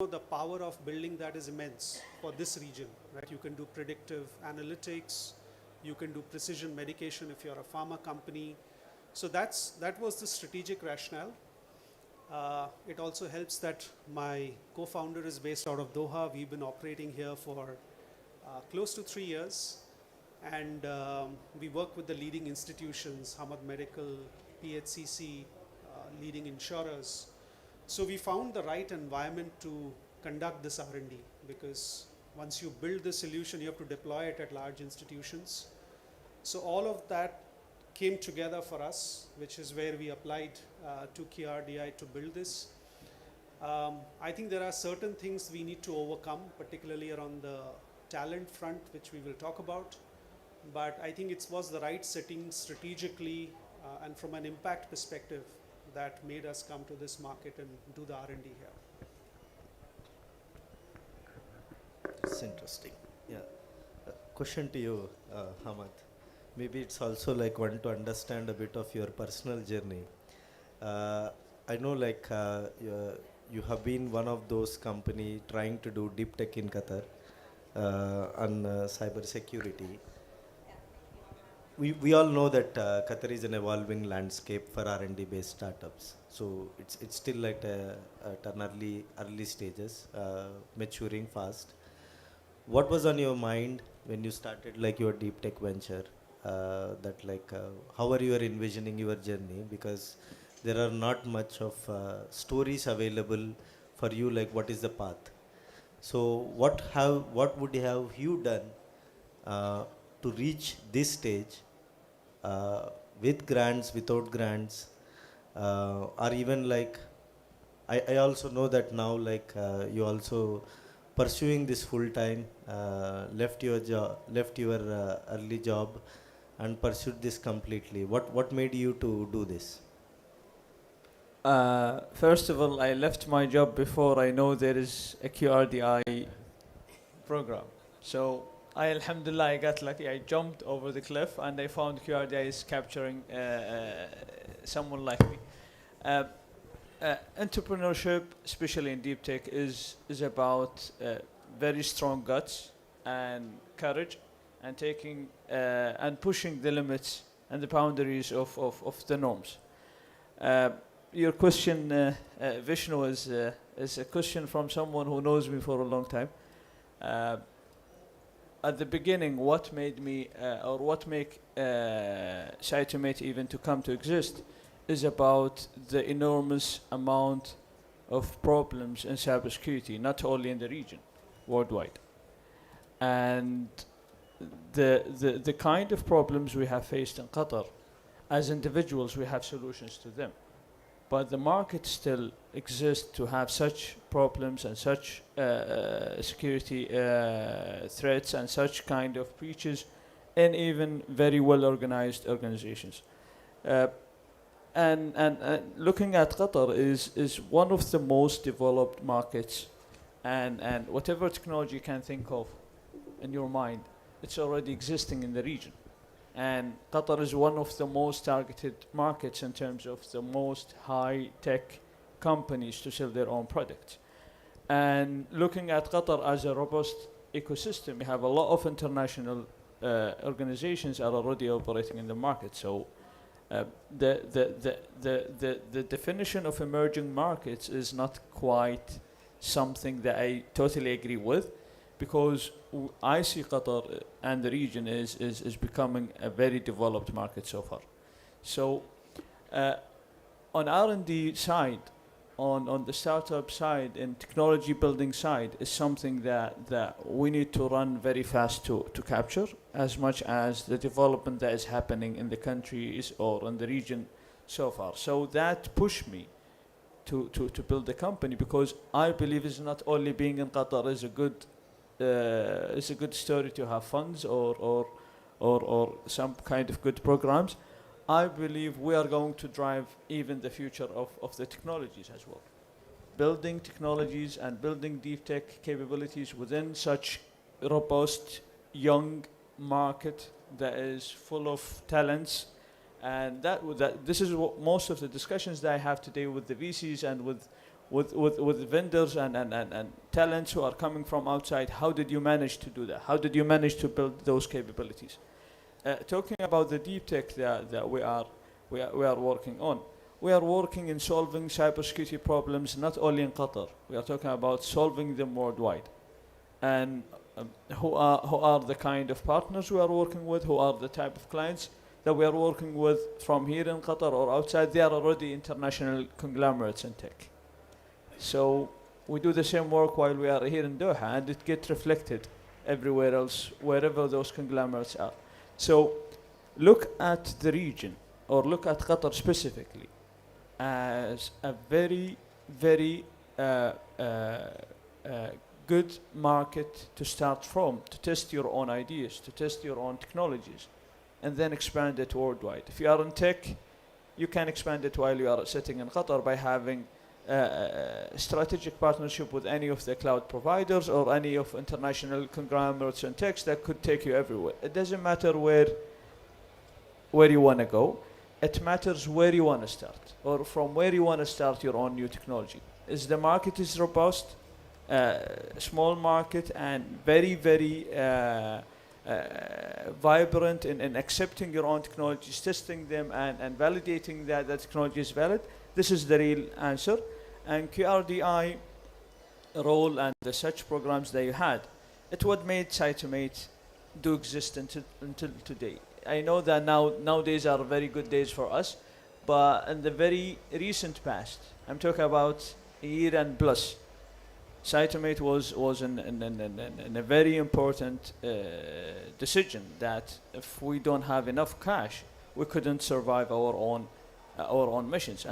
The power of building that is immense for this region, right? You can do predictive analytics, you can do precision medication if you're a pharma company. So that was the strategic rationale. It also helps that my co-founder is based out of Doha. We've been operating here for close to 3 years, and we work with the leading institutions, Hamad Medical, PHCC, leading insurers. So we found the right environment to conduct this R&D, because once you build the solution, you have to deploy it at large institutions. So all of that came together for us, which is where we applied to KRDI to build this. I think there are certain things we need to overcome, particularly around the talent front, which we will talk about. But I think it was the right setting strategically and from an impact perspective that made us come to this market and do the R&D here. It's interesting. Yeah. Question to you, Hamad. Maybe it's also like want to understand a bit of your personal journey. I know you have been one of those company trying to do deep tech in Qatar on cyber security. We all know that Qatar is an evolving landscape for R&D based startups. So it's still like at an early stages, maturing fast. What was on your mind when you started like your deep tech venture? How are you envisioning your journey? Because there are not much of stories available for you. Like what is the path? So what would have you done to reach this stage? With grants, without grants, or even like I also know that now you also pursuing this full time, left your early job and pursued this completely. What made you to do this? First of all, I left my job before I know there is a QRDI program. So alhamdulillah, I got lucky. I jumped over the cliff and I found QRDI is capturing someone like me. Entrepreneurship, especially in deep tech, is about very strong guts and courage, and taking and pushing the limits and the boundaries of the norms. Your question, Vishnu, is a question from someone who knows me for a long time. At the beginning, what made me or what make Cytomate even to come to exist is about the enormous amount of problems in cybersecurity, not only in the region, worldwide. And the kind of problems we have faced in Qatar, as individuals, we have solutions to them. But the market still exists to have such problems and such security threats and such kind of breaches in even very well organized organizations. And looking at Qatar is one of the most developed markets, and whatever technology you can think of in your mind, it's already existing in the region. And Qatar is one of the most targeted markets in terms of the most high-tech companies to sell their own products. And looking at Qatar as a robust ecosystem, we have a lot of international organizations are already operating in the market. So the definition of emerging markets is not quite something that I totally agree with, because I see Qatar and the region is becoming a very developed market so far. So on R&D side, on the startup side and technology building side is something that we need to run very fast to capture, as much as the development that is happening in the countries or in the region so far. So that pushed me to build the company, because I believe it's not only being in Qatar is a good story to have funds or some kind of good programs. I believe we are going to drive even the future of the technologies as well. Building technologies and building deep tech capabilities within such robust young market that is full of talents, and that this is what most of the discussions that I have today with the VCs and with vendors and talents who are coming from outside. How did you manage to do that? How did you manage to build those capabilities? Talking about the deep tech that we are working on, we are working in solving cybersecurity problems not only in Qatar. We are talking about solving them worldwide. And who are the kind of partners we are working with? Who are the type of clients that we are working with from here in Qatar or outside? They are already international conglomerates in tech. So we do the same work while we are here in Doha, and it gets reflected everywhere else, wherever those conglomerates are. So look at the region, or look at Qatar specifically, as a very, very good market to start from, to test your own ideas, to test your own technologies, and then expand it worldwide. If you are in tech, you can expand it while you are sitting in Qatar by having strategic partnership with any of the cloud providers or any of international conglomerates and techs that could take you everywhere. It doesn't matter where you want to go. It matters where you want to start, or from where you want to start your own new technology. Is the market is robust, small market, and very, very vibrant in accepting your own technologies, testing them, and validating that the technology is valid? This is the real answer. And QRDI role and the such programs that you had, it what made Cytomate do exist until today. I know that nowadays are very good days for us, but in the very recent past, I'm talking about a year and plus, Cytomate was in a very important decision that if we don't have enough cash, we couldn't survive our own missions.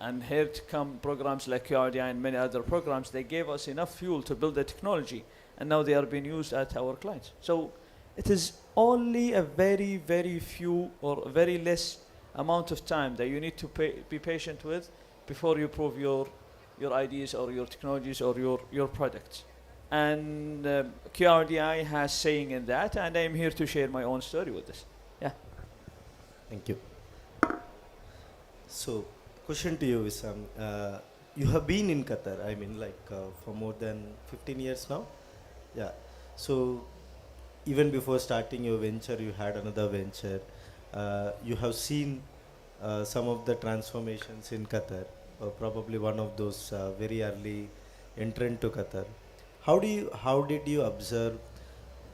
And here to come programs like QRDI and many other programs, they gave us enough fuel to build the technology, and now they are being used at our clients. So it is only a very, very few or very less amount of time that you need to be patient with before you prove your ideas or your technologies or your products. And QRDI has saying in that, and I'm here to share my own story with this. Yeah. Thank you. So, question to you, Wissam. You have been in Qatar, I mean, for more than 15 years now? Yeah. So, even before starting your venture, you had another venture. You have seen some of the transformations in Qatar, probably one of those very early entrant to Qatar. How did you observe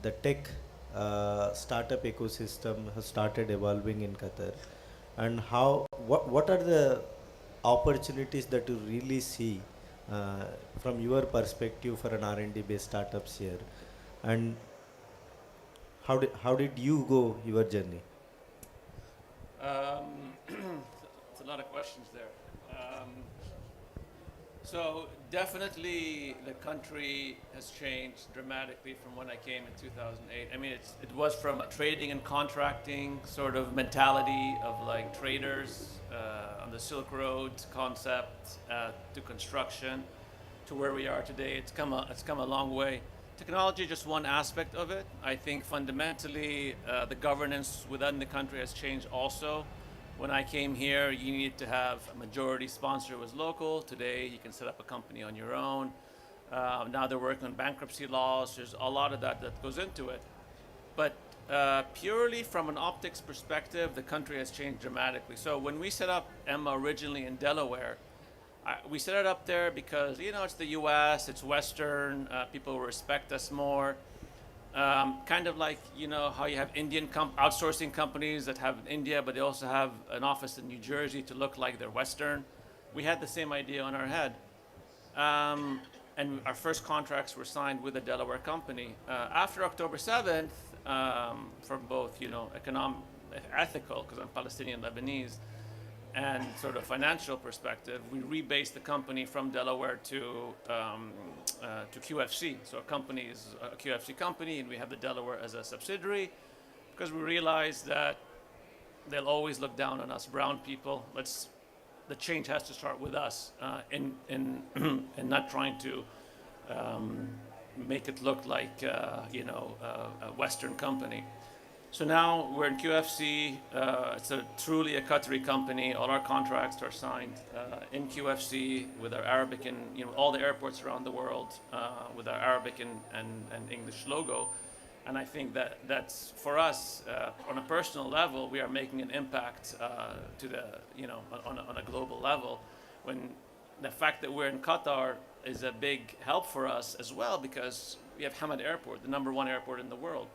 the tech startup ecosystem has started evolving in Qatar, and what are the opportunities that you really see from your perspective for an R&D based startups here, and how did you go your journey? It's a lot of questions there. So definitely the country has changed dramatically from when I came in 2008. I mean, it was from a trading and contracting sort of mentality of like traders on the Silk Road concept to construction to where we are today. It's come a long way. Technology is just one aspect of it. I think fundamentally the governance within the country has changed also. When I came here, you needed to have a majority sponsor was local. Today, you can set up a company on your own. Now they're working on bankruptcy laws. There's a lot of that goes into it. But purely from an optics perspective, the country has changed dramatically. So when we set up Emma originally in Delaware, we set it up there because, it's the US, it's Western, people respect us more. Kind of like, how you have Indian outsourcing companies that have in India, but they also have an office in New Jersey to look like they're Western. We had the same idea on our head. And our first contracts were signed with a Delaware company. After October 7th, from both, economic, ethical, because I'm Palestinian Lebanese, and sort of financial perspective, we rebased the company from Delaware to QFC. So our company is a QFC company, and we have the Delaware as a subsidiary, because we realized that they'll always look down on us brown people. The change has to start with us, in not trying to make it look like a Western company. So now we're in QFC. It's truly a Qatari company. All our contracts are signed in QFC with our Arabic and all the airports around the world with our Arabic and English logo. And I think that that's for us on a personal level, we are making an impact to the on a global level. When the fact that we're in Qatar is a big help for us as well because we have Hamad Airport, the #1 airport in the world.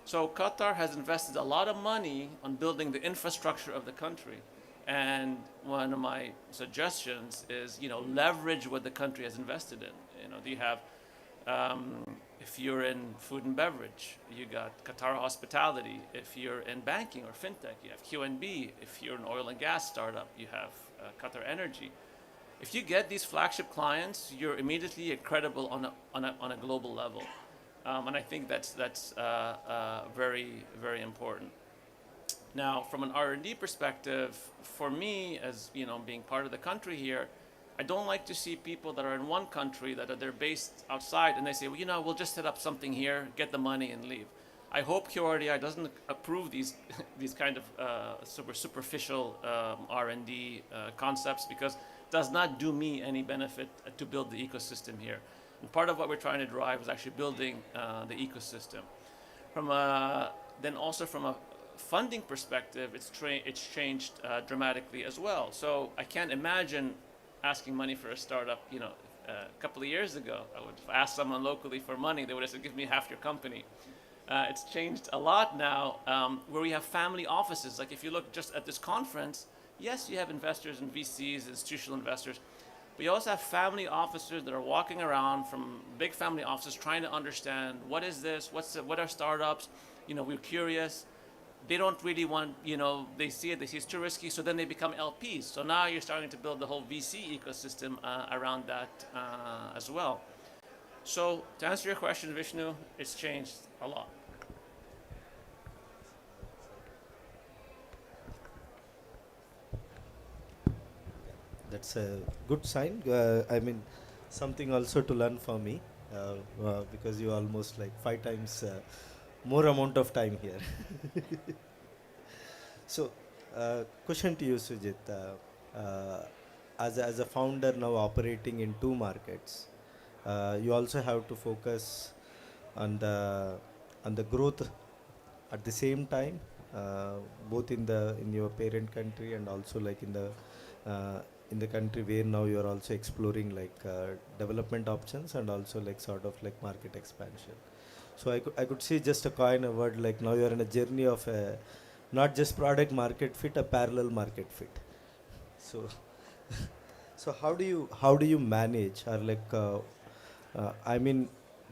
So Qatar has invested a lot of money on building the infrastructure of the country. And one of my suggestions is, leverage what the country has invested in. You have, if you're in food and beverage, you got Qatar Hospitality. If you're in banking or fintech, you have QNB. If you're an oil and gas startup, you have Qatar Energy. If you get these flagship clients, you're immediately credible on a global level. And I think that's very, very important. Now, from an R&D perspective, for me, as being part of the country here, I don't like to see people that are in one country that they're based outside and they say, well, we'll just set up something here, get the money, and leave. I hope QRDI doesn't approve these these kind of superficial R&D concepts because it does not do me any benefit to build the ecosystem here. And part of what we're trying to drive is actually building the ecosystem. Then also from a funding perspective, it's changed dramatically as well. So I can't imagine asking money for a startup. A couple of years ago, I would ask someone locally for money. They would have said, "Give me half your company." It's changed a lot now, where we have family offices. Like if you look just at this conference, yes, you have investors and VCs, institutional investors. We also have family officers that are walking around from big family offices trying to understand what is this, what are startups, we're curious. They don't really want, they see it's too risky, so then they become LPs. So now you're starting to build the whole VC ecosystem around that as well. So to answer your question, Vishnu, it's changed a lot. That's a good sign. Something also to learn for me because you almost like 5 times more amount of time here. So, question to you, Sujit. As a founder now operating in 2 markets, you also have to focus on the growth at the same time, both in your parent country and also like in the country where now you are also exploring like development options and also like sort of like market expansion. So I could see just a coin a word like now you are in a journey of not just product market fit, a parallel market fit. So so how do you manage or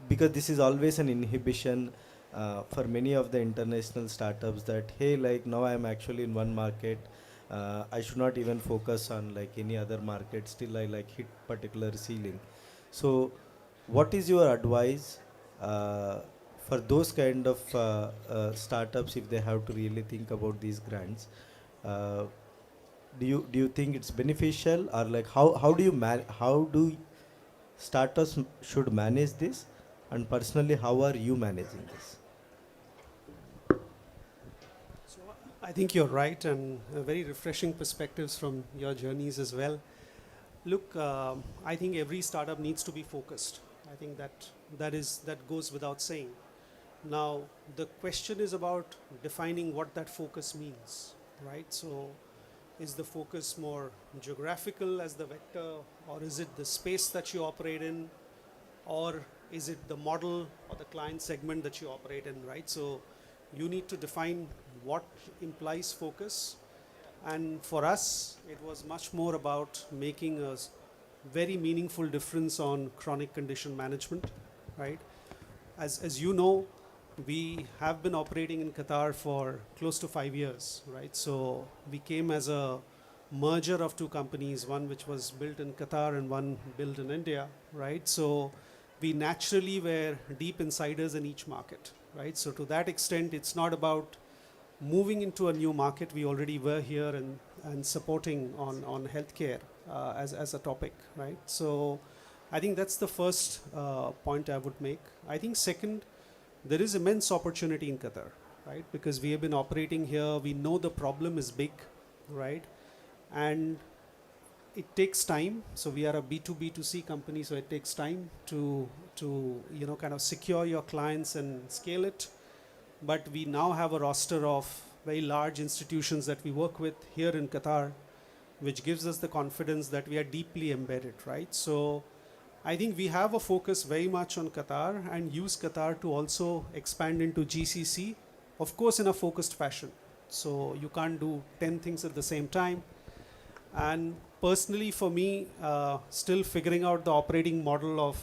because this is always an inhibition for many of the international startups that hey, like now I'm actually in one market, I should not even focus on like any other market, still I like hit particular ceiling. So what is your advice for those kind of startups if they have to really think about these grants? Do you think it's beneficial or like how do startups should manage this, and personally how are you managing this? So I think you're right, and very refreshing perspectives from your journeys as well. Look, I think every startup needs to be focused. I think that goes without saying. Now, the question is about defining what that focus means, right? So, is the focus more geographical as the vector, or is it the space that you operate in, or is it the model or the client segment that you operate in, right? So, you need to define what implies focus. And for us, it was much more about making a very meaningful difference on chronic condition management, right? As you know, we have been operating in Qatar for close to 5 years, right? So we came as a merger of 2 companies, one which was built in Qatar and one built in India, right? So we naturally were deep insiders in each market, right? So to that extent, it's not about moving into a new market. We already were here and supporting on healthcare as a topic, right? So I think that's the first point I would make. I think second, there is immense opportunity in Qatar, right? Because we have been operating here, we know the problem is big, right? And it takes time. So we are a B2B2C company, so it takes time to kind of secure your clients and scale it. But we now have a roster of very large institutions that we work with here in Qatar, which gives us the confidence that we are deeply embedded, right? So I think we have a focus very much on Qatar and use Qatar to also expand into GCC, of course, in a focused fashion. So you can't do 10 things at the same time. And personally, for me, still figuring out the operating model of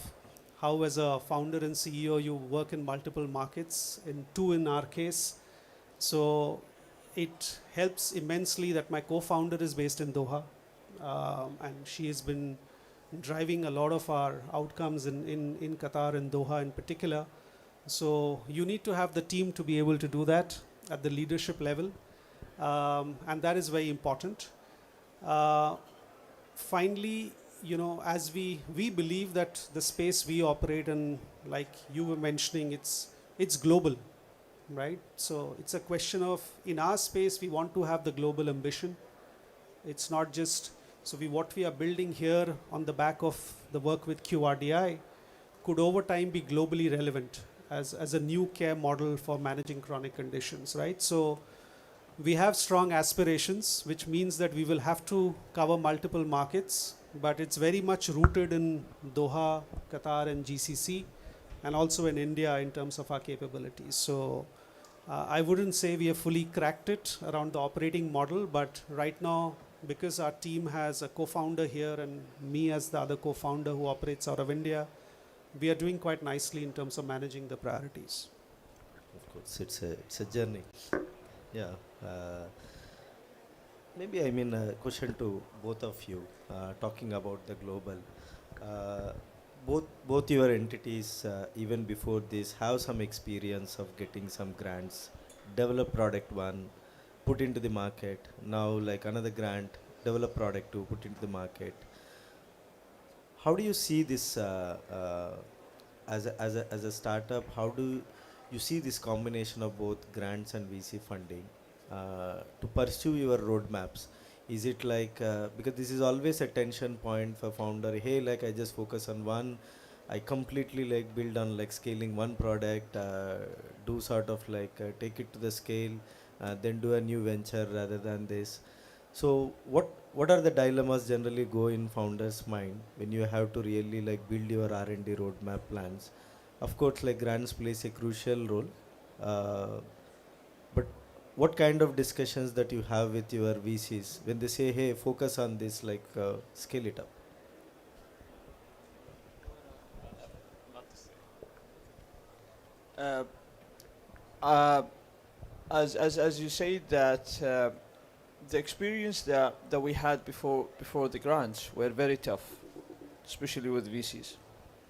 how, as a founder and CEO, you work in multiple markets, in two in our case. So it helps immensely that my co-founder is based in Doha, and she has been driving a lot of our outcomes in Qatar and Doha in particular. So you need to have the team to be able to do that at the leadership level, and that is very important. Finally, as we believe that the space we operate in, like you were mentioning, it's global, right? So it's a question of, in our space, we want to have the global ambition. It's not just, so what we are building here on the back of the work with QRDI could over time be globally relevant as a new care model for managing chronic conditions, right? So we have strong aspirations, which means that we will have to cover multiple markets, but it's very much rooted in Doha, Qatar, and GCC, and also in India in terms of our capabilities. So I wouldn't say we have fully cracked it around the operating model, but right now, because our team has a co-founder here and me as the other co-founder who operates out of India, we are doing quite nicely in terms of managing the priorities. Of course, it's a journey. Yeah. Maybe I mean a question to both of you, talking about the global. Both your entities, even before this, have some experience of getting some grants, develop product one, put into the market. Now, like another grant, develop product two, put into the market. How do you see this as a startup? How do you see this combination of both grants and VC funding to pursue your roadmaps? Is it like because this is always a tension point for founder? Hey, like I just focus on one. I completely like build on like scaling one product, do sort of like take it to the scale, then do a new venture rather than this. So what are the dilemmas generally go in founders' mind when you have to really like build your R&D roadmap plans? Of course, like grants plays a crucial role, but what kind of discussions that you have with your VCs when they say, hey, focus on this, like scale it up? Uh, uh, as you say that the experience that we had before the grants were very tough, especially with VCs,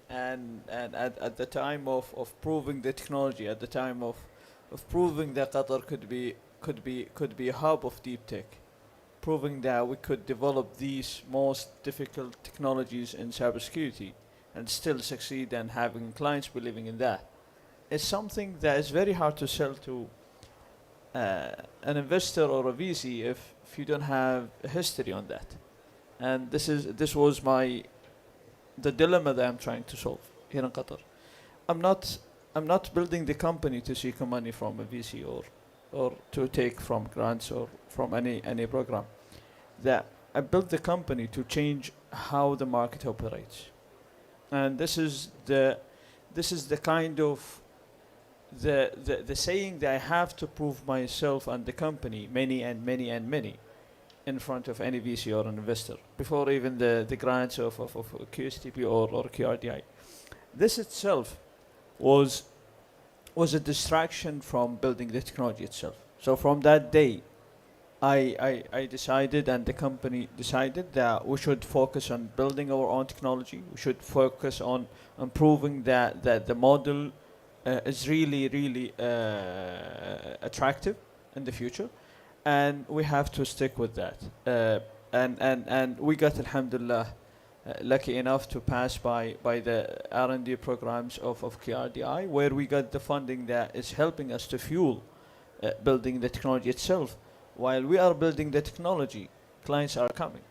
and at the time of proving the technology, at the time of proving that Qatar could be a hub of deep tech, proving that we could develop these most difficult technologies in cybersecurity and still succeed and having clients believing in that. It's something that is very hard to sell to an investor or a VC if you don't have a history on that. And this was the dilemma that I'm trying to solve here in Qatar. I'm not building the company to seek money from a VC or to take from grants or from any program. That I built the company to change how the market operates. And this is the kind of the saying that I have to prove myself and the company many in front of any VC or an investor before even the grants of QSTP or QRDI. This itself was a distraction from building the technology itself. So from that day, I decided and the company decided that we should focus on building our own technology. We should focus on proving that the model is really attractive in the future, and we have to stick with that. And we got, alhamdulillah, lucky enough to pass by the R&D programs of QRDI, where we got the funding that is helping us to fuel building the technology itself. While we are building the technology, clients are coming.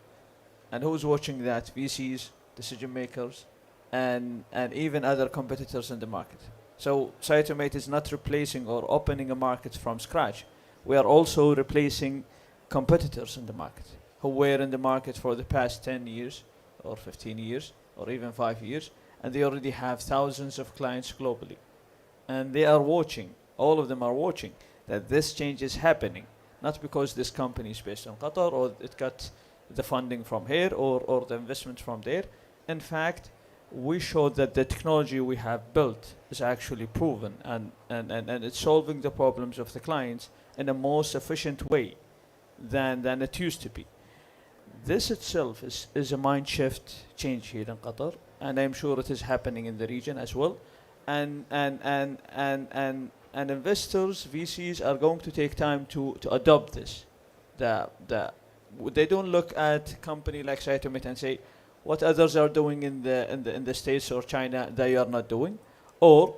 And who's watching that? VCs, decision makers, and even other competitors in the market. So Cytomate is not replacing or opening a market from scratch. We are also replacing competitors in the market who were in the market for the past 10 years or 15 years or even 5 years, and they already have thousands of clients globally. And they are watching, all of them are watching, that this change is happening, not because this company is based in Qatar or it got the funding from here or the investment from there. In fact, we showed that the technology we have built is actually proven and it's solving the problems of the clients in a most efficient way than it used to be. This itself is a mind shift change here in Qatar, and I'm sure it is happening in the region as well. And investors, VCs are going to take time to adopt this. They don't look at a company like Cytomate and say what others are doing in the States or China that you are not doing, or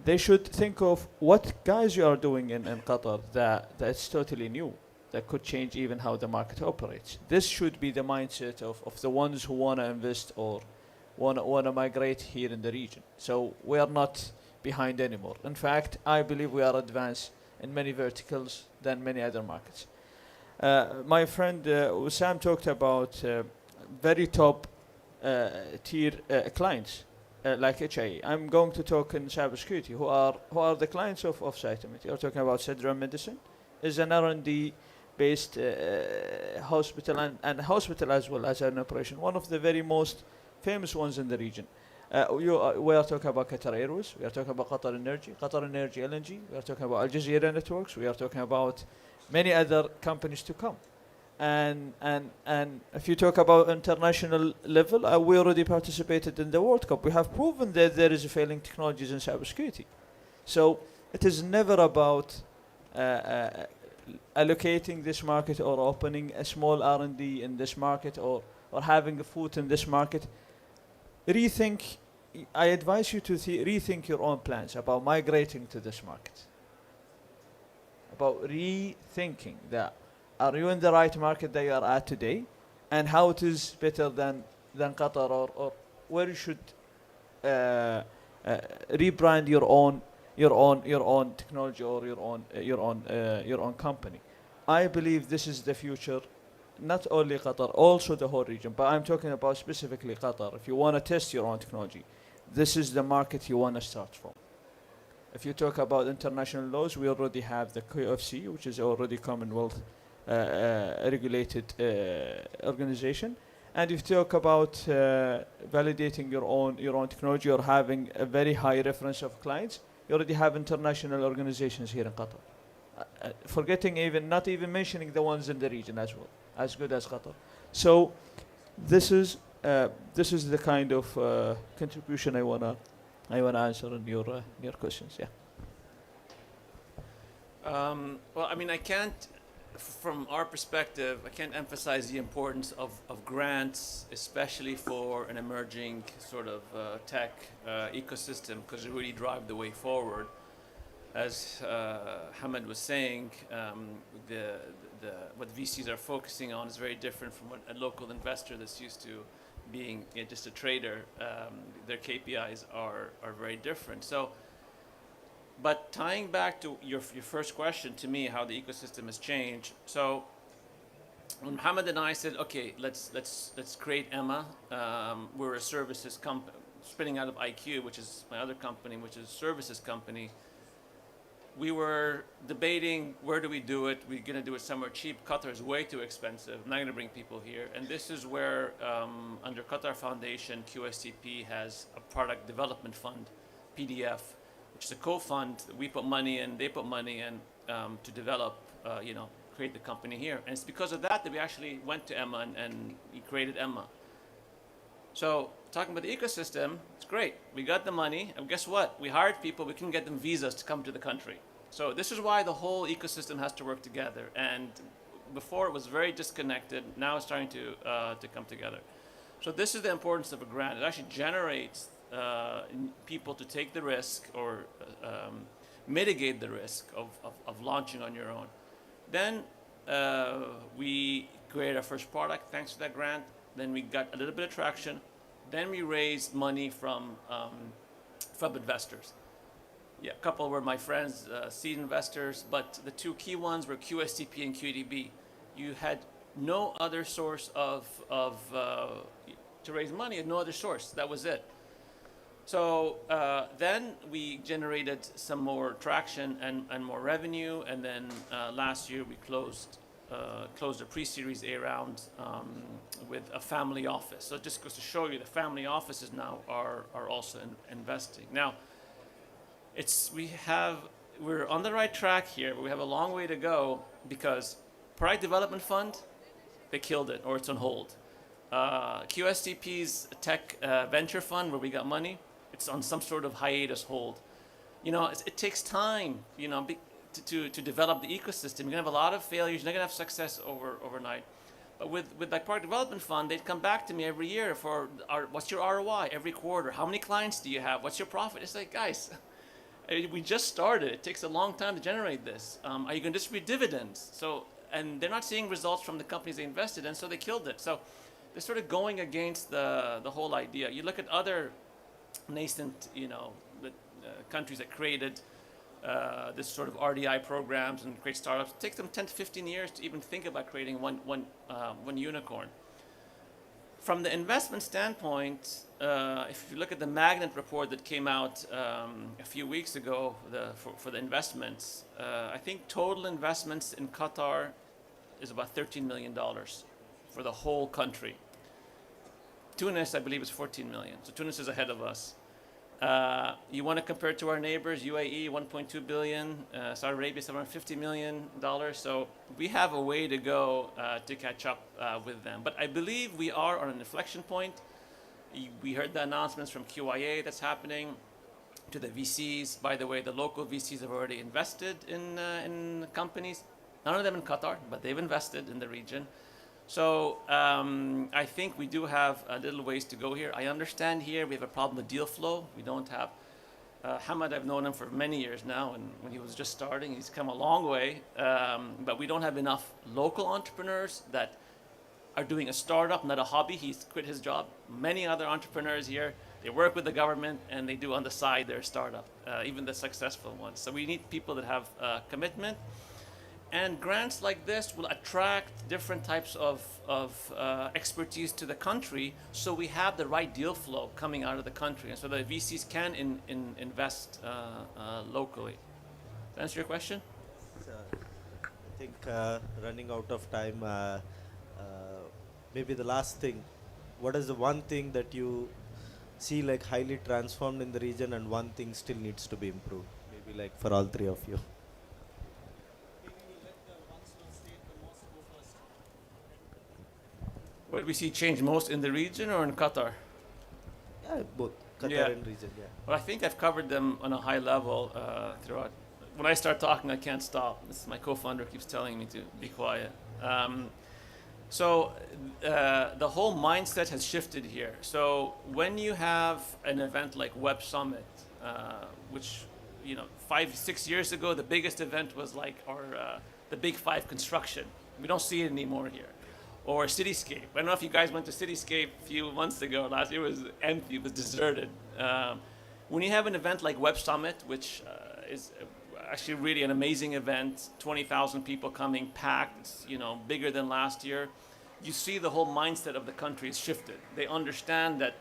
they should think of what guys you are doing in Qatar that's totally new, that could change even how the market operates. This should be the mindset of the ones who want to invest or want to migrate here in the region. So we are not behind anymore. In fact, I believe we are advanced in many verticals than many other markets. My friend Sam talked about very top tier clients like HIE. I'm going to talk in cybersecurity. Who are the clients of Cytomate? You're talking about Cedra Medicine, is an R&D based hospital and hospital as well as an operation. One of the very most famous ones in the region. We are talking about Qatar Airways. We are talking about Qatar Energy LNG. We are talking about Al Jazeera Networks. We are talking about many other companies to come. And if you talk about international level, we already participated in the World Cup. We have proven that there is failing technologies in cybersecurity. So it is never about allocating this market or opening a small R&D in this market or having a foot in this market. I advise you to rethink your own plans about migrating to this market. About rethinking that. Are you in the right market that you are at today? And how it is better than Qatar or where you should rebrand your own technology or your own company. I believe this is the future, not only Qatar, also the whole region. But I'm talking about specifically Qatar. If you want to test your own technology, this is the market you want to start from. If you talk about international laws, we already have the QFC, which is already Commonwealth regulated organization. And if you talk about validating your own technology or having a very high reference of clients, you already have international organizations here in Qatar. Not even mentioning the ones in the region as well, as good as Qatar. So this is the kind of contribution I wanna answer in your questions. Yeah. Well, I mean, from our perspective, I can't emphasize the importance of grants, especially for an emerging sort of tech ecosystem, because it really drive the way forward. As Hamad was saying, what VCs are focusing on is very different from what a local investor that's used to being just a trader. Their KPIs are very different. So, but tying back to your first question to me, how the ecosystem has changed. So, when Mohammed and I said, okay, let's create Emma. We're a services company, spinning out of IQ, which is my other company, which is a services company. We were debating, where do we do it? We're going to do it somewhere cheap. Qatar is way too expensive. I'm not going to bring people here. And this is where, under Qatar Foundation, QSTP has a product development fund, PDF, which is a co-fund. We put money in, they put money in to develop, create the company here. And it's because of that we actually went to Emma and we created Emma. So talking about the ecosystem, it's great. We got the money, and guess what? We hired people, we couldn't get them visas to come to the country. So this is why the whole ecosystem has to work together. And before it was very disconnected, now it's starting to come together. So this is the importance of a grant. It actually generates people to take the risk or mitigate the risk of launching on your own. Then we created our first product thanks to that grant. Then we got a little bit of traction. Then we raised money from investors. Yeah, a couple were my friends, seed investors, but the two key ones were QSTP and QDB. You had no other source to raise money, no other source. That was it. So then we generated some more traction and more revenue, and then last year we closed a pre-series A round with a family office. So it just goes to show you the family offices now are also investing. Now, we're on the right track here, but we have a long way to go because Product Development Fund, they killed it, or it's on hold. QSTP's tech venture fund, where we got money, it's on some sort of hiatus hold. You know, it takes time, you know, to develop the ecosystem. You're gonna have a lot of failures. You're not gonna have success overnight. But with like Product Development Fund, they'd come back to me every year for what's your ROI every quarter? How many clients do you have? What's your profit? It's like, guys, we just started. It takes a long time to generate this. Are you gonna distribute dividends? So, and they're not seeing results from the companies they invested in, so they killed it. So they're sort of going against the whole idea. You look at other nascent, you know, countries that created this sort of RDI programs and create startups. It takes them 10 to 15 years to even think about creating one unicorn. From the investment standpoint, if you look at the Magnet report that came out a few weeks ago for the investments, I think total investments in Qatar is about $13 million for the whole country. Tunis, I believe, is 14 million. So Tunis is ahead of us. You want to compare it to our neighbors, UAE, 1.2 billion, Saudi Arabia is around $50 million. So we have a way to go to catch up with them. But I believe we are on an inflection point. We heard the announcements from QIA that's happening to the VCs. By the way, the local VCs have already invested in companies. None of them in Qatar, but they've invested in the region. So I think we do have a little ways to go here. I understand here we have a problem with deal flow. We don't have Hamad. I've known him for many years now, and when he was just starting, he's come a long way. But we don't have enough local entrepreneurs that are doing a startup, not a hobby. He's quit his job. Many other entrepreneurs here, they work with the government and they do on the side their startup, even the successful ones. So we need people that have commitment. And grants like this will attract different types of expertise to the country, so we have the right deal flow coming out of the country, and so the VCs can invest locally. Does that answer your question? I think running out of time, maybe the last thing, what is the one thing that you see like highly transformed in the region and one thing still needs to be improved? Maybe like for all three of you. What do we see change most in the region or in Qatar? Yeah, both Qatar Yeah. and region. Yeah. Well, I think I've covered them on a high level throughout. When I start talking, I can't stop. This is my co-founder keeps telling me to be quiet. So the whole mindset has shifted here. So when you have an event like Web Summit, which 5-6 years ago, the biggest event was like the Big Five construction. We don't see it anymore here. Or Cityscape. I don't know if you guys went to Cityscape a few months ago. Last year it was empty, it was deserted. When you have an event like Web Summit, which is actually really an amazing event, 20,000 people coming, packed, it's, bigger than last year, you see the whole mindset of the country is shifted. They understand that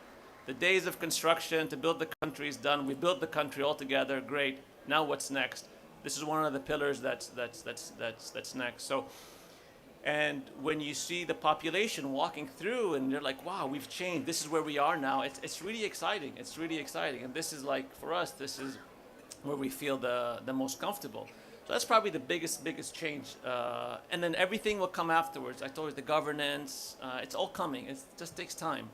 the days of construction to build the country is done. We built the country all together, great. Now what's next? This is one of the pillars that's next. So. And when you see the population walking through and they're like, wow, we've changed. This is where we are now. It's really exciting. It's really exciting. And this is like, for us, this is where we feel the most comfortable. So that's probably the biggest change. And then everything will come afterwards. I told you the governance, it's all coming. It just takes time.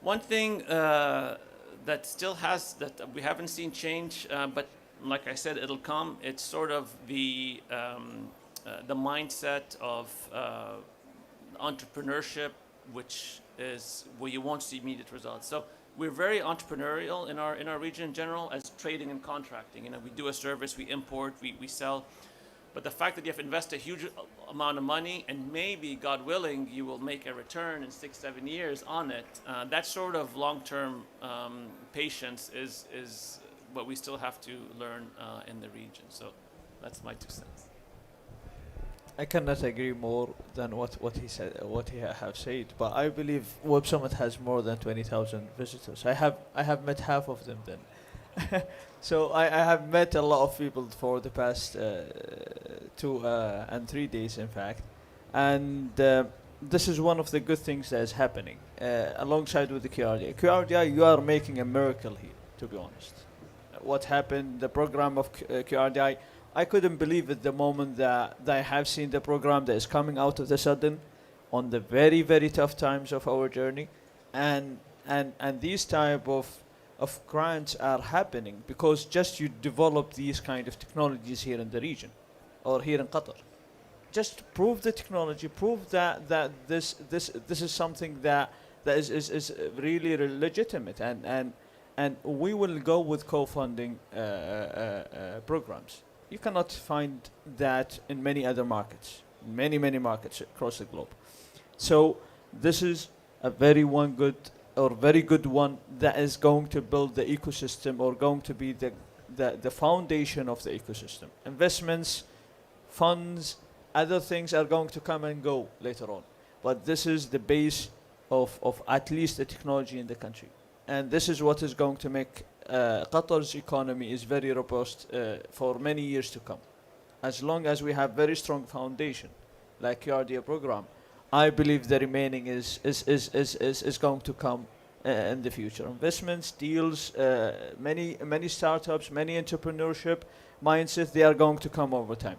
One thing that still that we haven't seen change, but like I said, it'll come. It's sort of the mindset of entrepreneurship, which is where you won't see immediate results. So we're very entrepreneurial in our region in general as trading and contracting. You know, we do a service, we import, we sell. But the fact that you have to invest a huge amount of money and maybe, God willing, you will make a return in 6-7 years on it, that sort of long-term patience is what we still have to learn in the region. So that's my 2 cents. I cannot agree more than what he said, what he have said. But I believe Web Summit has more than 20,000 visitors. I have met half of them then. So I have met a lot of people for the past 2 and 3 days, in fact, and this is one of the good things that is happening alongside with the QRDI. QRDI, you are making a miracle here, to be honest. What happened, the program of QRDI, I couldn't believe it the moment that I have seen the program that is coming out of the sudden on the very, very tough times of our journey. And these type of grants are happening because just you develop these kind of technologies here in the region or here in Qatar. Just prove the technology, prove that this is something that is really legitimate, and we will go with co-funding programs. You cannot find that in many other markets, many markets across the globe. So this is a very good one that is going to build the ecosystem or going to be the foundation of the ecosystem. Investments, funds, other things are going to come and go later on. But this is the base of at least the technology in the country. And this is what is going to make Qatar's economy is very robust for many years to come. As long as we have very strong foundation, like QRDA program, I believe the remaining is going to come in the future. Investments, deals, many startups, many entrepreneurship mindset, they are going to come over time.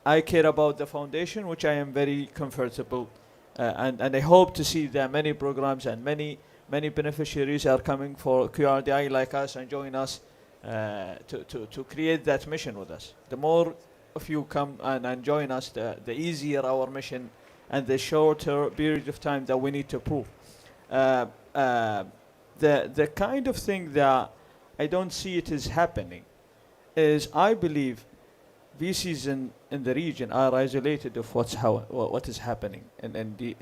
I care about the foundation, which I am very comfortable, and I hope to see that many programs and many beneficiaries are coming for QRDI like us and join us to create that mission with us. The more of you come and join us, the easier our mission and the shorter period of time that we need to prove. The kind of thing that I don't see it is happening is I believe VCs in the region are isolated of what is happening in the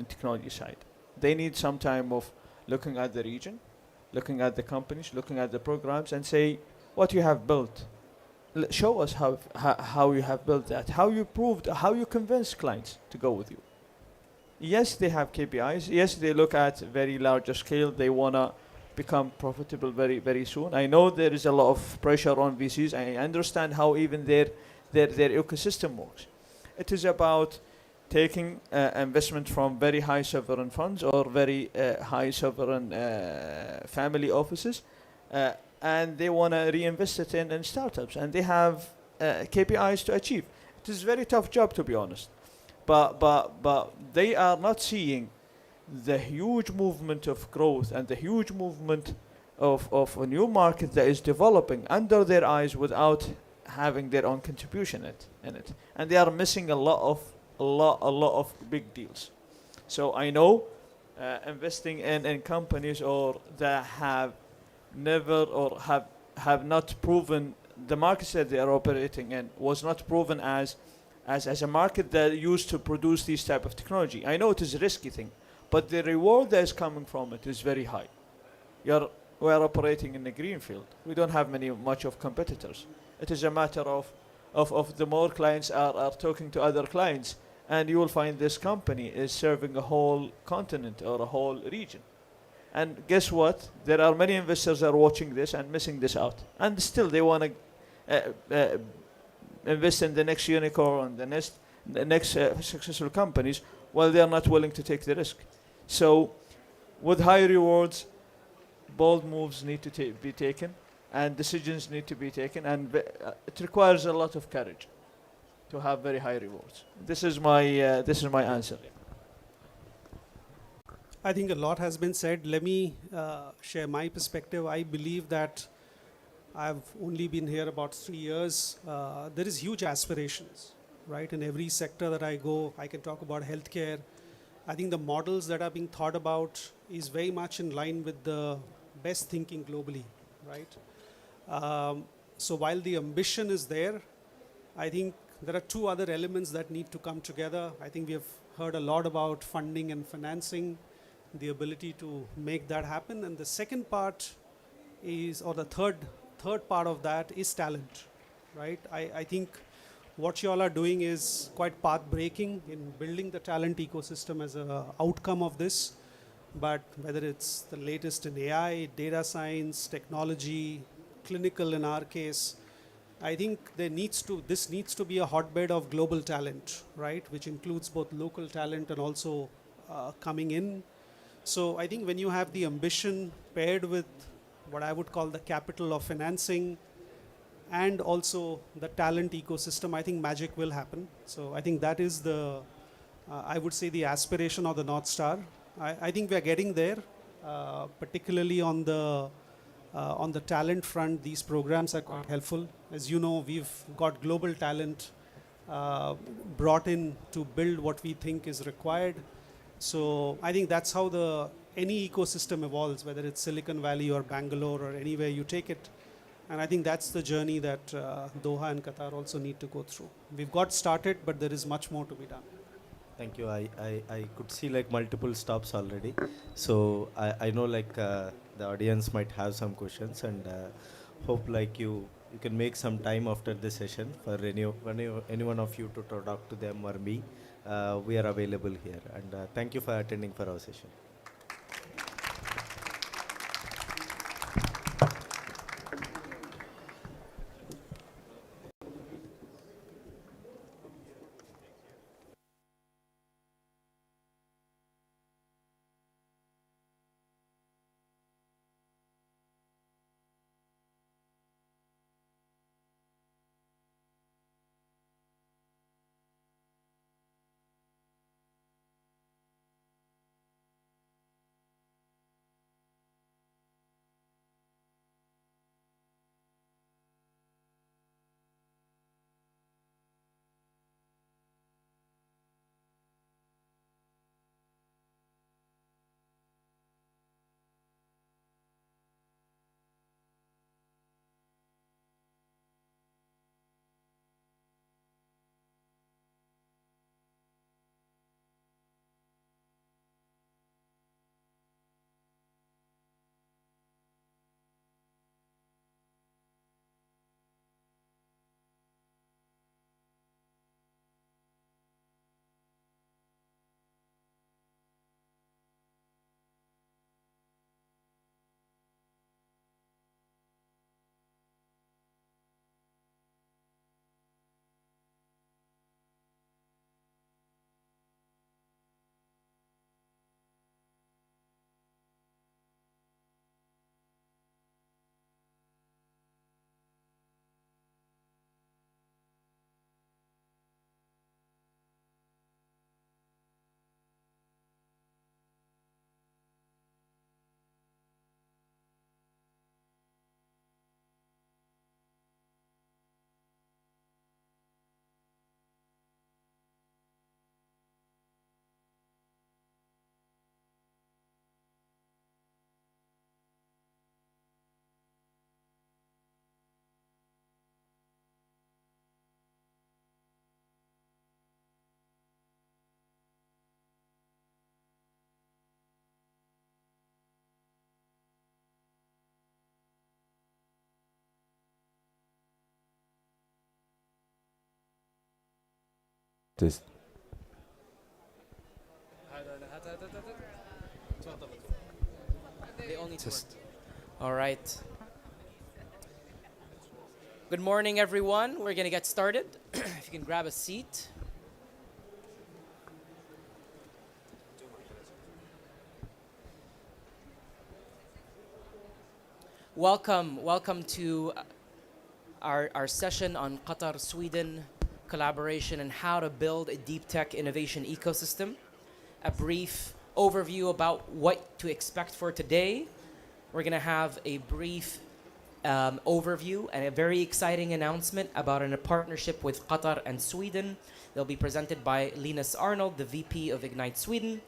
technology side. They need some time of looking at the region, looking at the companies, looking at the programs, and say what you have built. Show us how you have built that, how you proved, how you convinced clients to go with you. Yes, they have KPIs. Yes, they look at very larger scale. They want to become profitable very, very soon. I know there is a lot of pressure on VCs. I understand how even their ecosystem works. It is about taking investment from very high sovereign funds or very high sovereign family offices, and they want to reinvest it in startups, and they have KPIs to achieve. It is a very tough job, to be honest, but they are not seeing the huge movement of growth and the huge movement of a new market that is developing under their eyes without having their own contribution in it, and they are missing a lot of big deals. So I know investing in companies or that have never or have not proven the markets that they are operating in was not proven as a market that used to produce this type of technology. I know it is a risky thing, but the reward that is coming from it is very high. We are operating in a green field. We don't have much of competitors. It is a matter of the more clients are talking to other clients, and you will find this company is serving a whole continent or a whole region. And guess what? There are many investors that are watching this and missing this out. And still they want to invest in the next unicorn, the next successful companies, while they are not willing to take the risk. So with high rewards, bold moves need to be taken, and decisions need to be taken, and it requires a lot of courage to have very high rewards. This is my answer. I think a lot has been said. Let me share my perspective. I believe that I've only been here about 3 years. There is huge aspirations, right? In every sector that I go, I can talk about healthcare. I think the models that are being thought about is very much in line with the best thinking globally, right? So while the ambition is there, I think there are two other elements that need to come together. I think we have heard a lot about funding and financing, the ability to make that happen. And the second part is, or the third part of that is talent, right? I think what you all are doing is quite path breaking in building the talent ecosystem as a outcome of this. But whether it's the latest in AI, data science, technology, clinical in our case, I think this needs to be a hotbed of global talent, right? Which includes both local talent and also coming in. So I think when you have the ambition paired with what I would call the capital of financing and also the talent ecosystem, I think magic will happen. So I think that is I would say the aspiration or the North Star. I think we are getting there, particularly on the talent front. These programs are quite helpful. As you know, we've got global talent brought in to build what we think is required. So I think that's how any ecosystem evolves, whether it's Silicon Valley or Bangalore or anywhere you take it. And I think that's the journey that Doha and Qatar also need to go through. We've got started, but there is much more to be done. Thank you. I could see like multiple stops already. So I know like the audience might have some questions, and hope like you can make some time after this session for any one of you to talk to them or me. We are available here, and thank you for attending for our session. This. They only Just. All right. Good morning, everyone. We're going to get started. If you can grab a seat. Welcome to our session on Qatar, Sweden collaboration and how to build a deep tech innovation ecosystem. A brief overview about what to expect for today. We're going to have a brief overview and a very exciting announcement about a partnership with Qatar and Sweden. They'll be presented by Linus Arnold, the VP of Ignite Sweden.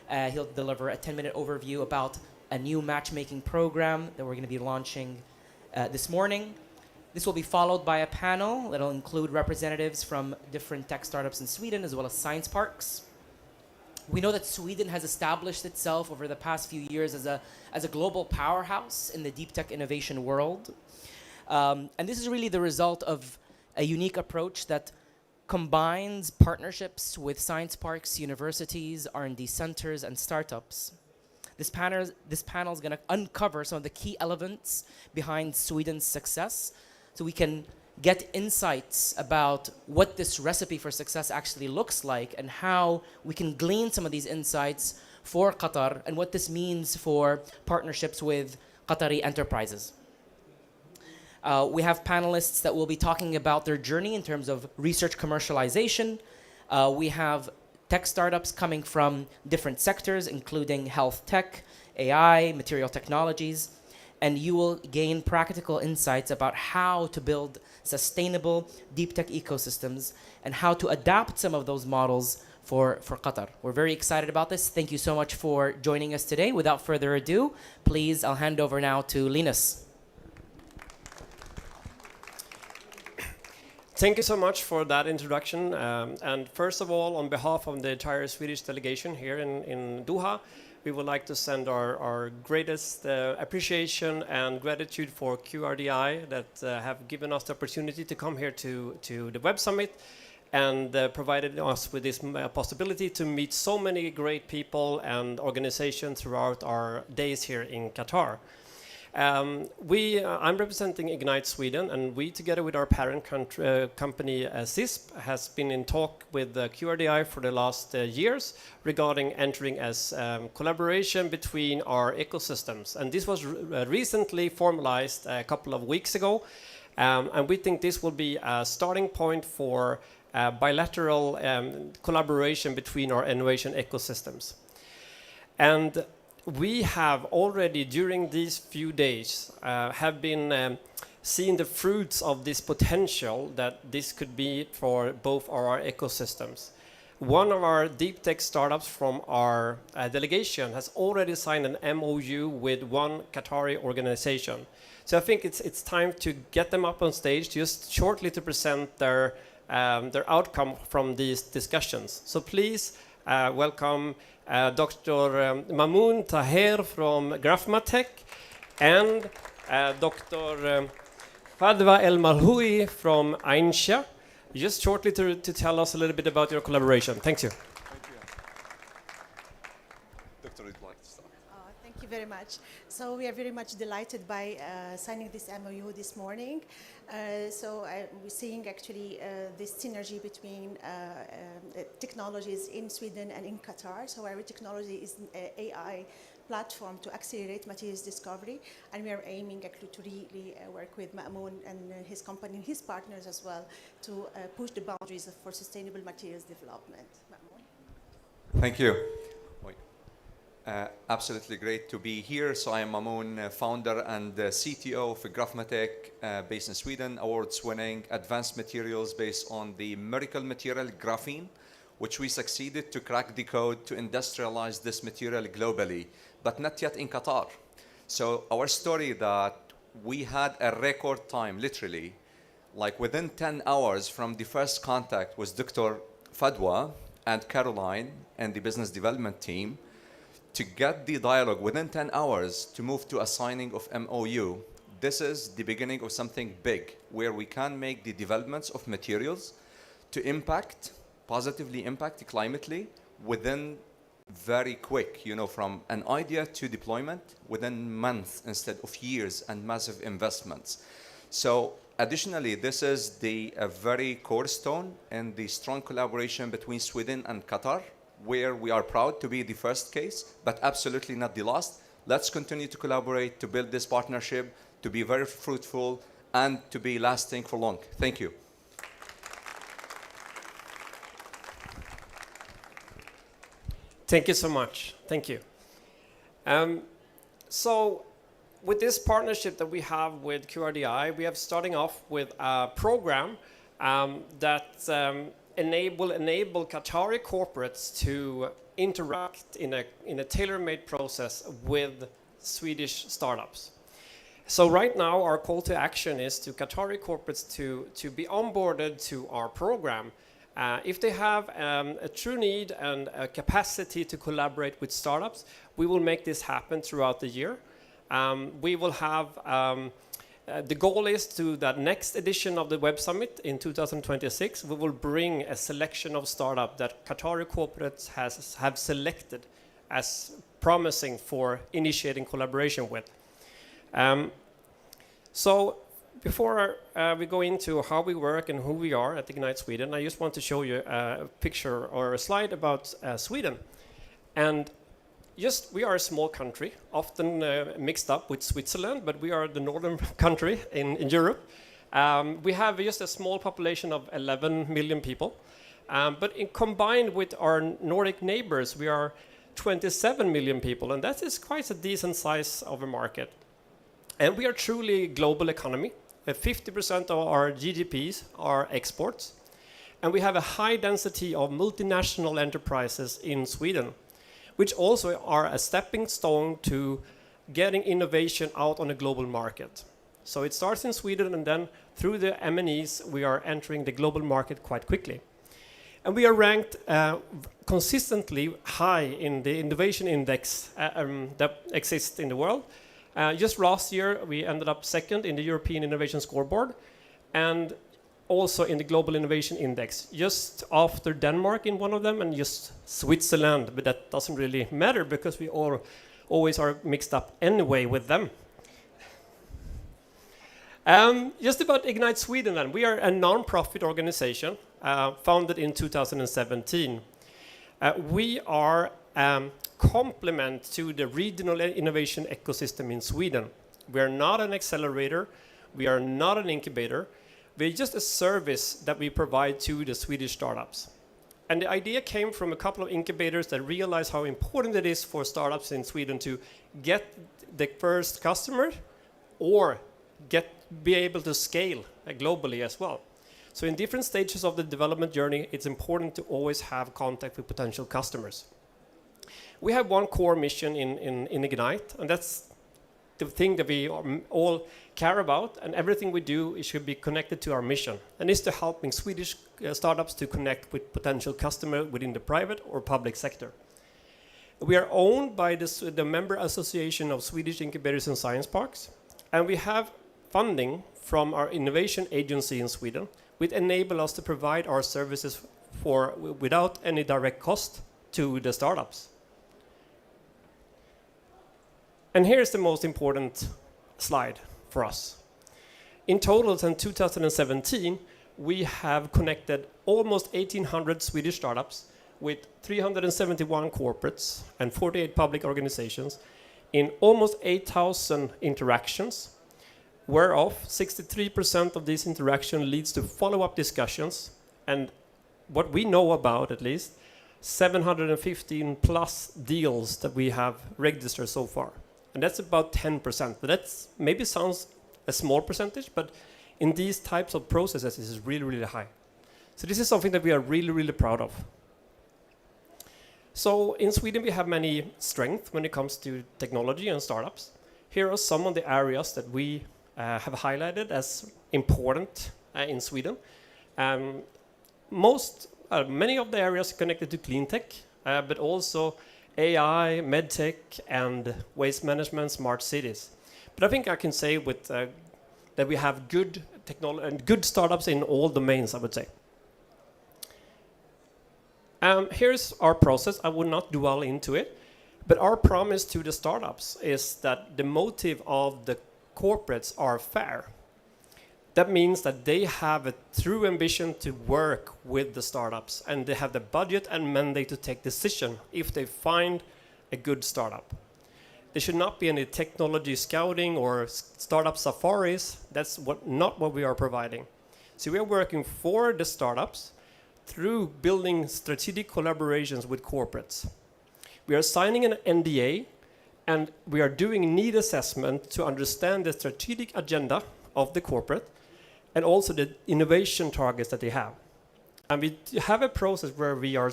He'll deliver a 10-minute overview about a new matchmaking program that we're going to be launching this morning. This will be followed by a panel that will include representatives from different tech startups in Sweden as well as science parks. We know that Sweden has established itself over the past few years as a global powerhouse in the deep tech innovation world. And this is really the result of a unique approach that combines partnerships with science parks, universities, R&D centers, and startups. This panel is going to uncover some of the key elements behind Sweden's success, so we can get insights about what this recipe for success actually looks like and how we can glean some of these insights for Qatar and what this means for partnerships with Qatari enterprises. We have panelists that will be talking about their journey in terms of research commercialization. We have tech startups coming from different sectors, including health tech, AI, material technologies, and you will gain practical insights about how to build sustainable deep tech ecosystems and how to adapt some of those models for Qatar. We're very excited about this. Thank you so much for joining us today. Without further ado, please, I'll hand over now to Linus. Thank you so much for that introduction. And first of all, on behalf of the entire Swedish delegation here in Doha, we would like to send our greatest appreciation and gratitude for QRDI that have given us the opportunity to come here to the Web Summit and provided us with this possibility to meet so many great people and organizations throughout our days here in Qatar. I'm representing Ignite Sweden, and we, together with our parent company CISP, has been in talk with QRDI for the last years regarding entering as collaboration between our ecosystems. And this was recently formalized a couple of weeks ago, and we think this will be a starting point for bilateral collaboration between our innovation ecosystems. And we have already, during these few days, have been seeing the fruits of this potential that this could be for both our ecosystems. One of our deep tech startups from our delegation has already signed an MOU with one Qatari organization. So I think it's time to get them up on stage just shortly to present their outcome from these discussions. So please welcome Dr. Mamoun Taher from Graphmatech and Dr. Fadwa El Marhoui from Ainsha, just shortly to tell us a little bit about your collaboration. Thank you. Thank you. Doctor, would like to start. Thank you very much. So we are very much delighted by signing this MOU this morning. We're seeing actually this synergy between technologies in Sweden and in Qatar. So our technology is an AI platform to accelerate materials discovery, and we are aiming actually to really work with Ma'moun and his company and his partners as well to push the boundaries for sustainable materials development. Ma'moun. Thank you. Absolutely great to be here. So I am Mamoun, founder and CTO of Graphmatech, based in Sweden, awards-winning advanced materials based on the miracle material graphene, which we succeeded to crack the code to industrialize this material globally, but not yet in Qatar. So our story that we had a record time, literally, like within 10 hours from the first contact with Dr. Fadwa and Caroline and the business development team, to get the dialogue within 10 hours to move to a signing of MOU. This is the beginning of something big where we can make the developments of materials to positively impact climately within very quick, from an idea to deployment within months instead of years and massive investments. So additionally, this is a very cornerstone in the strong collaboration between Sweden and Qatar, where we are proud to be the first case, but absolutely not the last. Let's continue to collaborate to build this partnership, to be very fruitful, and to be lasting for long. Thank you. Thank you so much. Thank you. So with this partnership that we have with QRDI, we are starting off with a program that enable Qatari corporates to interact in a tailor-made process with Swedish startups. So right now our call to action is to Qatari corporates to be onboarded to our program. If they have a true need and a capacity to collaborate with startups, we will make this happen throughout the year. We will have, the goal is to that next edition of the Web Summit in 2026, we will bring a selection of startups that Qatari corporates have selected as promising for initiating collaboration with. So before we go into how we work and who we are at Ignite Sweden, I just want to show you a picture or a slide about Sweden. And we are a small country, often mixed up with Switzerland, but we are the northern country in Europe. We have just a small population of 11 million people. But combined with our Nordic neighbors, we are 27 million people, and that is quite a decent size of a market. And we are truly a global economy. 50% of our GDPs are exports. And we have a high density of multinational enterprises in Sweden, which also are a stepping stone to getting innovation out on a global market. So it starts in Sweden, and then through the M&Es, we are entering the global market quite quickly. And we are ranked consistently high in the innovation index that exists in the world. Just last year, we ended up second in the European Innovation Scoreboard and also in the Global Innovation Index, just after Denmark in one of them and just Switzerland, but that doesn't really matter because we all always are mixed up anyway with them. Just about Ignite Sweden then. We are a non-profit organization founded in 2017. We are complement to the regional innovation ecosystem in Sweden. We are not an accelerator, we are not an incubator, we're just a service that we provide to the Swedish startups. And the idea came from a couple of incubators that realized how important it is for startups in Sweden to get the first customer or be able to scale globally as well. So in different stages of the development journey, it's important to always have contact with potential customers. We have one core mission in Ignite, and that's the thing that we all care about, and everything we do it should be connected to our mission, and is to helping Swedish startups to connect with potential customers within the private or public sector. We are owned by the member association of Swedish Incubators and Science Parks, and we have funding from our innovation agency in Sweden, which enable us to provide our services without any direct cost to the startups. And here's the most important slide for us. In total, since 2017, we have connected almost 1,800 Swedish startups with 371 corporates and 48 public organizations in almost 8,000 interactions, whereof 63% of these interactions leads to follow-up discussions, and what we know about, at least, 715 plus deals that we have registered so far. And that's about 10%. But that maybe sounds a small percentage, but in these types of processes, this is really, really high. So this is something that we are really, really proud of. So in Sweden, we have many strengths when it comes to technology and startups. Here are some of the areas that we have highlighted as important in Sweden. Many of the areas connected to clean tech, but also AI, medtech, and waste management, smart cities. But I think I can say that we have good technology and good startups in all domains, I would say. Here's our process. I will not dwell into it, but our promise to the startups is that the motive of the corporates are fair. That means that they have a true ambition to work with the startups, and they have the budget and mandate to take decision if they find a good startup. There should not be any technology scouting or startup safaris. That's not what we are providing. So we are working for the startups through building strategic collaborations with corporates. We are signing an NDA, and we are doing need assessment to understand the strategic agenda of the corporate and also the innovation targets that they have. And we have a process where we are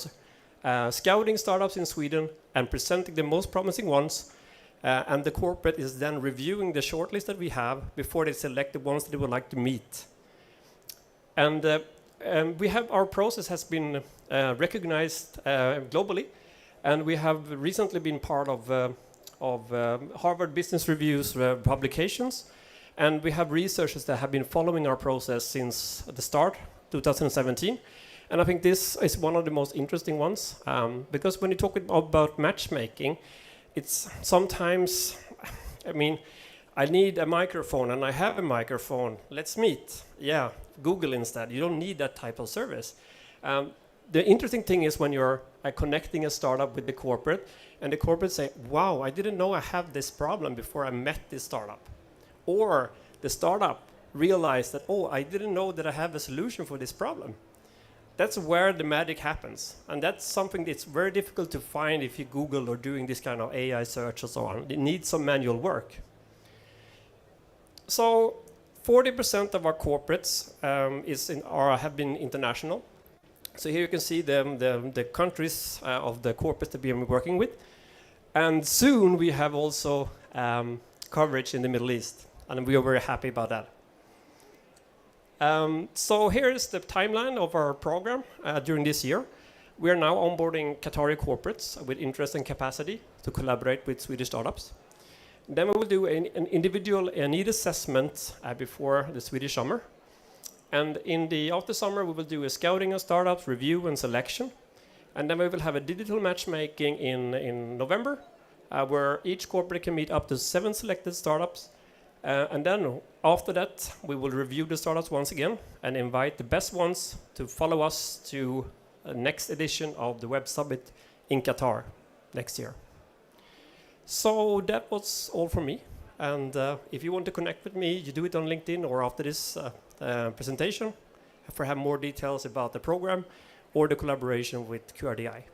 scouting startups in Sweden and presenting the most promising ones, And the corporate is then reviewing the shortlist that we have before they select the ones that they would like to meet. And our process has been recognized globally, and we have recently been part of Harvard Business Review's publications, and we have researchers that have been following our process since the start, 2017. And I think this is one of the most interesting ones, because when you talk about matchmaking, it's sometimes, I mean, I need a microphone and I have a microphone, let's meet. Yeah, Google instead. You don't need that type of service. The interesting thing is when you're connecting a startup with the corporate, and the corporate say, wow, I didn't know I have this problem before I met this startup. Or the startup realized that, oh, I didn't know that I have a solution for this problem. That's where the magic happens. And that's something that's very difficult to find if you Google or doing this kind of AI search or so on. It needs some manual work. So 40% of our corporates have been international. So here you can see the countries of the corporates that we have been working with. And soon we have also coverage in the Middle East. And we are very happy about that. So here is the timeline of our program during this year. We are now onboarding Qatari corporates with interest and capacity to collaborate with Swedish startups. Then we will do an individual need assessment before the Swedish summer. And after summer, we will do a scouting of startups, review and selection. And then we will have a digital matchmaking in November, where each corporate can meet up to 7 selected startups. And then after that, we will review the startups once again and invite the best ones to follow us to the next edition of the Web Summit in Qatar next year. So that was all from me. And if you want to connect with me, you do it on LinkedIn or after this presentation if I have more details about the program or the collaboration with QRDI.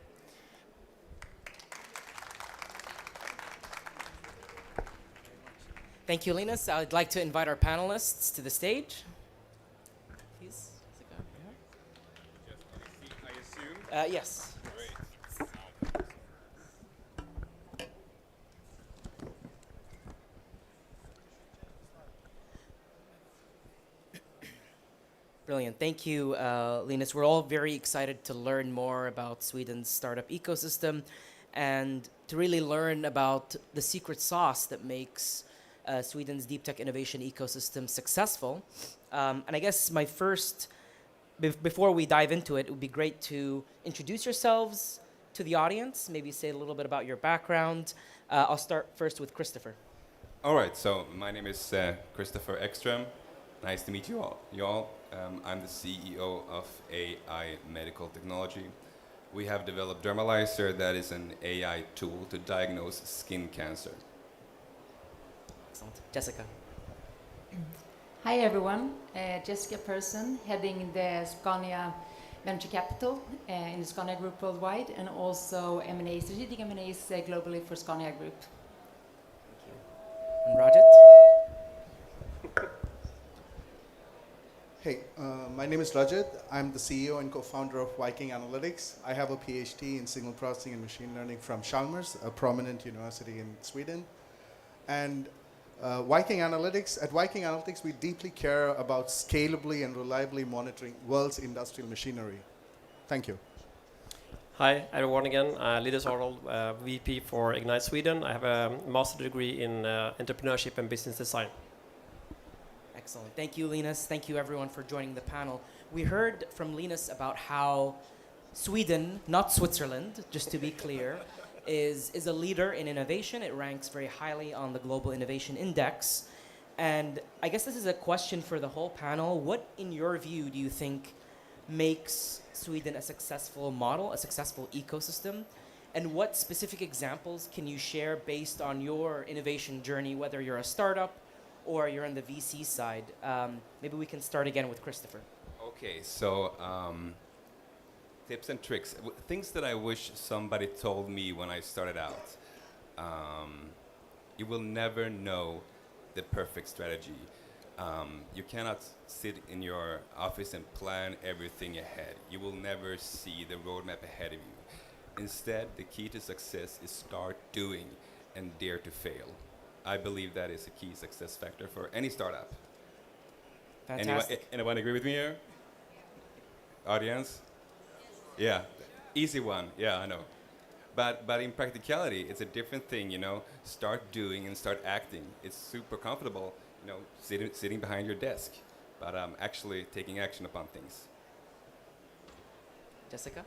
Thank you, Linus. I'd like to invite our panelists to the stage. Please. Yes. Brilliant. Thank you, Linus. We're all very excited to learn more about Sweden's startup ecosystem and to really learn about the secret sauce that makes Sweden's deep tech innovation ecosystem successful. And I guess my first, before we dive into it, it would be great to introduce yourselves to the audience, maybe say a little bit about your background. I'll start first with Christopher. All right, so my name is Christopher Ekström. Nice to meet you all. I'm the CEO of AI Medical Technology. We have developed Dermalyzer, that is an AI tool to diagnose skin cancer. Excellent. Jessica. Hi everyone, Jessica Persson, heading the Scania Venture Capital in the Scania Group worldwide, and also M&A, strategic M&As globally for Scania Group. Thank you. And Rajat? Hey, my name is Rajat. I'm the CEO and co-founder of Viking Analytics. I have a PhD in signal processing and machine learning from Chalmers, a prominent university in Sweden. And at Viking Analytics, we deeply care about scalably and reliably monitoring world's industrial machinery. Thank you. Hi, everyone again. Linus Arnold, VP for Ignite Sweden. I have a master's degree in entrepreneurship and business design. Excellent. Thank you, Linus. Thank you, everyone, for joining the panel. We heard from Linus about how Sweden, not Switzerland, just to be clear, is a leader in innovation. It ranks very highly on the Global Innovation Index. And I guess this is a question for the whole panel. What, in your view, do you think makes Sweden a successful model, a successful ecosystem? And what specific examples can you share based on your innovation journey, whether you're a startup or you're on the VC side? Maybe we can start again with Christopher. Okay, so tips and tricks, things that I wish somebody told me when I started out. You will never know the perfect strategy. You cannot sit in your office and plan everything ahead. You will never see the roadmap ahead of you. Instead, the key to success is start doing. and dare to fail. I believe that is a key success factor for any startup. Fantastic. Anyone agree with me here? Audience? Yeah, easy one. Yeah, I know. But in practicality, it's a different thing, you know. Start doing and start acting. It's super comfortable, you know, sitting behind your desk, but actually taking action upon things. Jessica?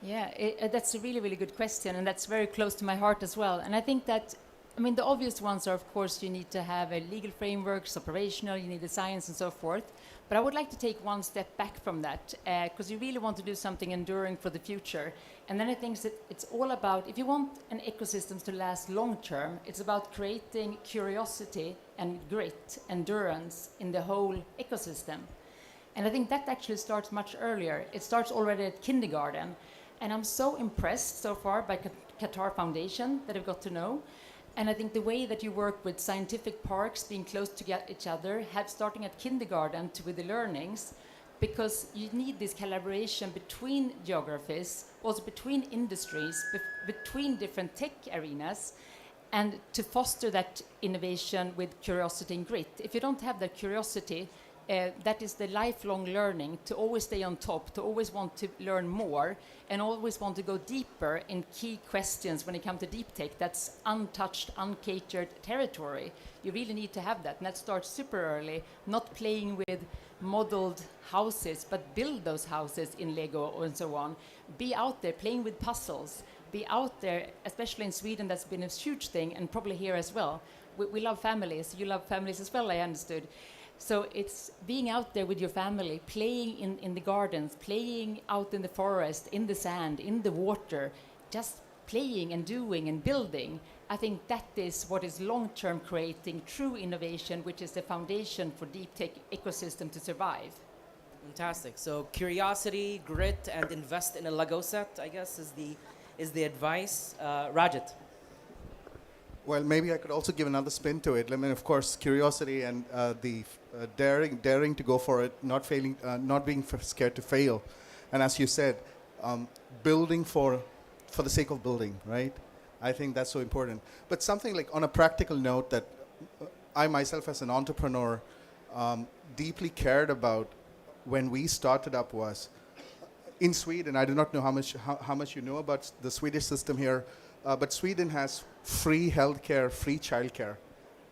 Yeah, that's a really, really good question, and that's very close to my heart as well. And I think that, I mean, the obvious ones are, of course, you need to have a legal framework, it's operational, you need the science and so forth. But I would like to take one step back from that, because you really want to do something enduring for the future. And then I think that it's all about, if you want an ecosystem to last long term, it's about creating curiosity and grit, endurance in the whole ecosystem. And I think that actually starts much earlier. It starts already at kindergarten. And I'm so impressed so far by Qatar Foundation that I've got to know. And I think the way that you work with scientific parks being close to each other, starting at kindergarten with the learnings, because you need this collaboration between geographies, also between industries, between different tech arenas, and to foster that innovation with curiosity and grit. If you don't have that curiosity, that is the lifelong learning, to always stay on top, to always want to learn more, and always want to go deeper in key questions when it comes to deep tech. That's untouched, uncatered territory. You really need to have that, and that starts super early, not playing with modeled houses, but build those houses in Lego and so on. Be out there playing with puzzles. Be out there, especially in Sweden, that's been a huge thing, and probably here as well. We love families. You love families as well, I understood. So it's being out there with your family, playing in the gardens, playing out in the forest, in the sand, in the water, just playing and doing and building. I think that is what is long-term creating true innovation, which is the foundation for deep tech ecosystem to survive. Fantastic. So curiosity, grit, and invest in a Lego set, I guess, is the advice. Rajat. Well, maybe I could also give another spin to it. I mean, of course, curiosity and the daring to go for it, not failing, not being scared to fail, and as you said, building for the sake of building, right? I think that's so important. But something like on a practical note that I myself as an entrepreneur deeply cared about when we started up was in Sweden. I do not know how much you know about the Swedish system here, but Sweden has free healthcare, free childcare.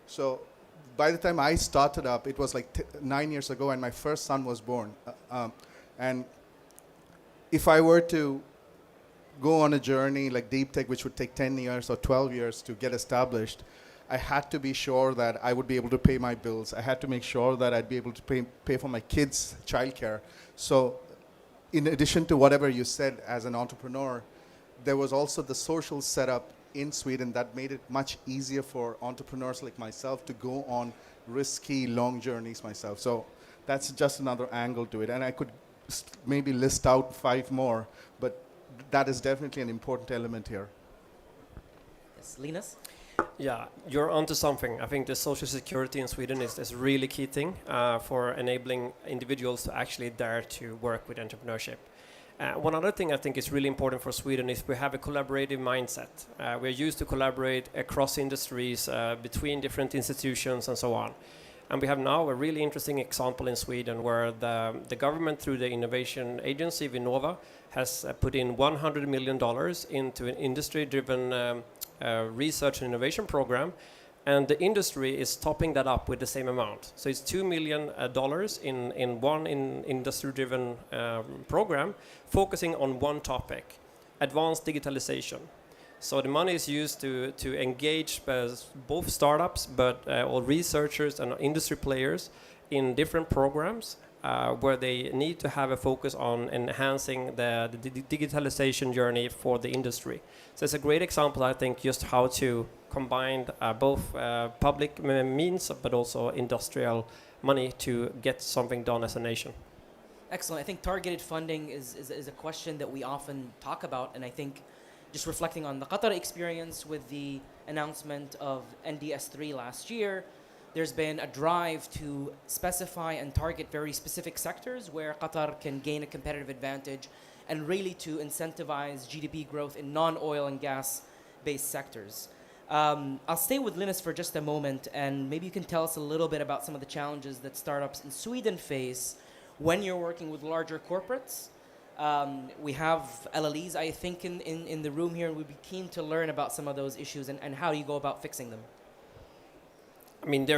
So by the time I started up, it was like 9 years ago, and my first son was born. And if I were to go on a journey like deep tech, which would take 10 years or 12 years to get established, I had to be sure that I would be able to pay my bills. I had to make sure that I'd be able to pay for my kids' childcare. So in addition to whatever you said as an entrepreneur, there was also the social setup in Sweden that made it much easier for entrepreneurs like myself to go on risky, long journeys myself. So that's just another angle to it. And I could maybe list out 5 more, but that is definitely an important element here. Yes, Linus? Yeah, you're onto something. I think the social security in Sweden is a really key thing for enabling individuals to actually dare to work with entrepreneurship. One other thing I think is really important for Sweden is we have a collaborative mindset. We're used to collaborate across industries, between different institutions and so on. And we have now a really interesting example in Sweden where the government through the innovation agency Vinnova has put in $100 million into an industry-driven research and innovation program, and the industry is topping that up with the same amount. So it's $2 million in one industry-driven program focusing on one topic, advanced digitalization. So the money is used to engage both startups, but all researchers and industry players in different programs where they need to have a focus on enhancing the digitalization journey for the industry. So it's a great example, I think, just how to combine both public means, but also industrial money to get something done as a nation. Excellent. I think targeted funding is a question that we often talk about, and I think just reflecting on the Qatar experience with the announcement of NDS3 last year, there's been a drive to specify and target very specific sectors where Qatar can gain a competitive advantage and really to incentivize GDP growth in non-oil and gas-based sectors. I'll stay with Linus for just a moment, and maybe you can tell us a little bit about some of the challenges that startups in Sweden face when you're working with larger corporates. We have LLEs, I think, in the room here, and we'd be keen to learn about some of those issues and how you go about fixing them. I mean, there